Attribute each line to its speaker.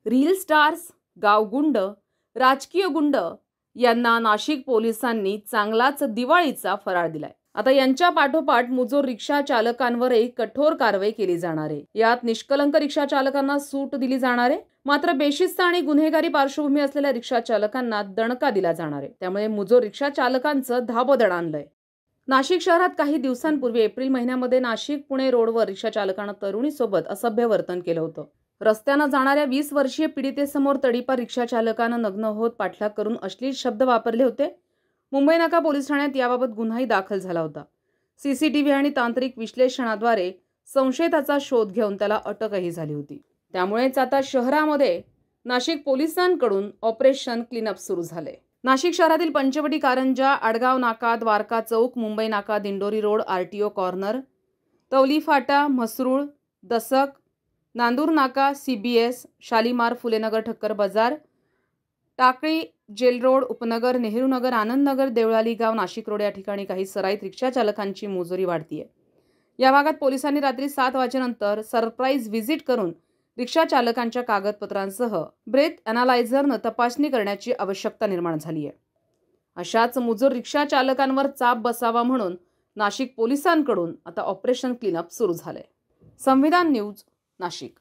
Speaker 1: Reel stars, गावगुंड, राजकीय गुंड यांना नाशिक पोलिसांनी चांगलाच दिवाळीचा फराळ दिलाय। आता यांच्या पाठोपाठ मुजोर रिक्षा चालकांवरही कठोर कारवाई केली जाणार आहे। यात निष्कलंक रिक्षा चालकांना सूट दिली जाणार आहे, मात्र बेशिस्त आणि गुन्हेगारी पार्श्वभूमी असलेल्या रिक्षा चालकांना दणका दिला जाणार आहे। त्यामुळे मुजोर रिक्षा चालकांचं धाबदड आणलंय। नाशिक शहरात काही दिवसांपूर्वी एप्रिल महिन्यामध्ये नाशिक पुणे रोडवर रिक्षा चालकानं तरुणीसोबत असभ्य वर्तन केलं होतं। रस्त्यानं जाणाऱ्या 20 वर्षीय पीडितेसमोर तडीपार रिक्षा चालकानं नग्न होत पाठलाग करून अश्लील शब्द वापरले होते। मुंबई नाका पोलीस ठाण्यात याबाबत गुन्हाही दाखल झाला होता। सीसीटीव्ही आणि तांत्रिक विश्लेषणाद्वारे संशयिताचा शोध घेऊन त्याला अटकही झाली होती। त्यामुळेच आता शहरामध्ये नाशिक पोलिसांकडून ऑपरेशन क्लीनअप सुरू झाले। नाशिक शहरातील पंचवटी, कारंजा, आडगाव नाका, द्वारका चौक, मुंबई नाका, दिंडोरी रोड, आरटीओ कॉर्नर, तवली फाटा, म्हसरूळ, दसक, नांदूर नाका, सीबीएस, शालीमार, फुलेनगर, ठक्कर बाजार, टाकळी, जेल रोड, उपनगर, नेहरू नगर, आनंद नगर, देवळाली गाव, नाशिक रोड या ठिकाणी काही सराईत रिक्षा चालकांची मुजोरी वाढतीये। या भागात पोलिसांनी रात्री 7 वाजेनंतर सरप्राईज व्हिजिट करून रिक्षा चालकांच्या कागदपत्रांसह ब्रेथ अॅनालायझरनं तपासणी करण्याची आवश्यकता निर्माण झाली आहे। अशाच मुजोर रिक्षा चालकांवर चाप बसावा म्हणून नाशिक पोलिसांकडून आता ऑपरेशन क्लीनअप सुरू झालंय। संविधान न्यूज, नाशिक।